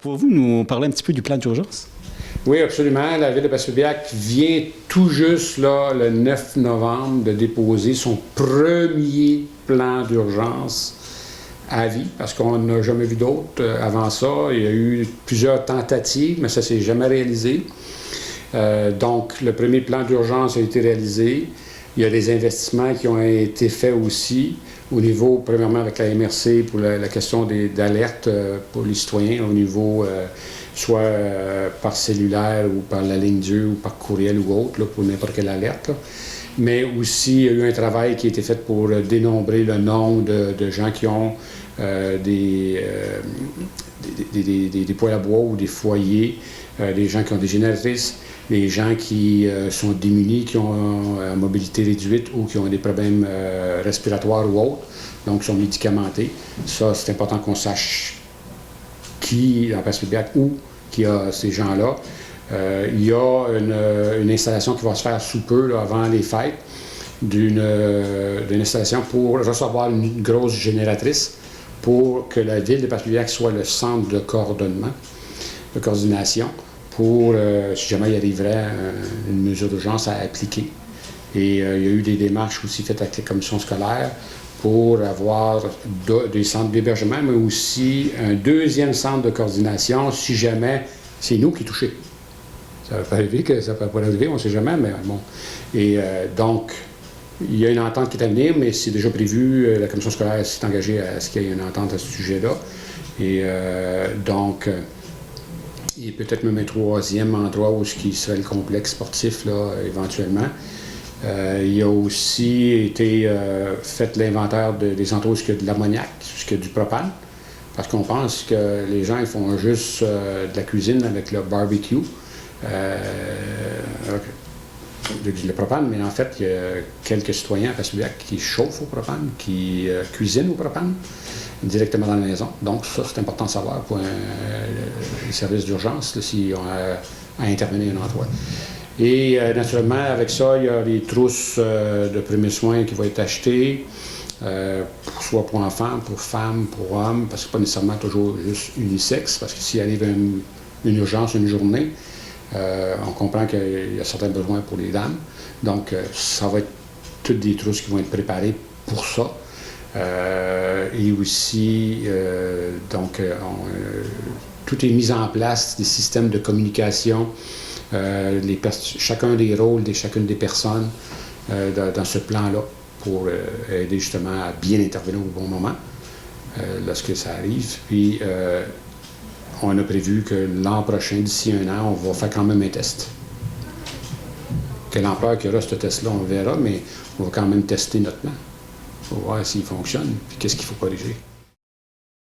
Pouvez-vous nous parler un petit peu du plan d'urgence? Oui, absolument. La Ville de Passepébiac vient tout juste, là, le 9 novembre, de déposer son premier plan d'urgence à vie, parce qu'on n'a jamais vu d'autre avant ça. Il y a eu plusieurs tentatives, mais ça ne s'est jamais réalisé. Donc, le premier plan d'urgence a été réalisé. Il y a des investissements qui ont été faits aussi au niveau, premièrement avec la MRC pour la question d'alerte pour les citoyens au niveau soit par cellulaire ou par la ligne Dieu ou par courriel ou autre, là, pour n'importe quelle alerte. Là. Mais aussi, il y a eu un travail qui a été fait pour dénombrer le nombre de gens qui ont des poêles à bois ou des foyers, des gens qui ont des génératrices, les gens qui sont démunis, qui ont une mobilité réduite ou qui ont des problèmes respiratoires ou autres, donc qui sont médicamentés. Ça, c'est important qu'on sache qui, en Passepébiac, où qui a ces gens-là. Il y a une installation qui va se faire sous peu, là, avant les fêtes, d'une installation pour recevoir une grosse génératrice pour que la Ville de Passepébiac soit le centre de coordonnement, de coordination, pour, si jamais il arriverait une mesure d'urgence à appliquer. Et il y a eu des démarches aussi faites avec les commissions scolaires pour avoir des centres d'hébergement, mais aussi un deuxième centre de coordination si jamais c'est nous qui est touchés. Ça peut arriver que ça peut pas arriver, on ne sait jamais, mais bon. Et donc, il y a une entente qui est à venir, mais c'est déjà prévu. La commission scolaire s'est engagée à ce qu'il y ait une entente à ce sujet-là. Et donc, il y a peut-être même un troisième endroit où ce qui serait le complexe sportif, là, éventuellement. Il y a aussi été fait l'inventaire des endroits où il y a de l'ammoniac, où il y a du propane, parce qu'on pense que les gens ils font juste de la cuisine avec le barbecue. Le propane, mais en fait, il y a quelques citoyens à Passepébiac qui chauffent au propane, qui cuisinent au propane directement dans la maison. Donc, ça, c'est important de savoir pour les services d'urgence, s'ils ont à intervenir à un endroit. Et naturellement, avec ça, il y a des trousses de premiers soins qui vont être achetées, soit pour enfants, pour femmes, pour hommes, parce que pas nécessairement toujours juste unisexe, parce que s'il arrive une urgence, une journée, on comprend qu'il y a certains besoins pour les dames. Donc, ça va être toutes des trousses qui vont être préparées pour ça. Et aussi, tout est mis en place, des systèmes de communication, chacun des rôles de chacune des personnes dans ce plan-là pour aider justement à bien intervenir au bon moment lorsque ça arrive. Puis, on a prévu que l'an prochain, d'ici un an, on va faire quand même un test. Quelle ampleur qu'il y aura ce test-là, on verra, mais on va quand même tester notre plan pour voir s'il fonctionne, puis qu'est-ce qu'il faut corriger.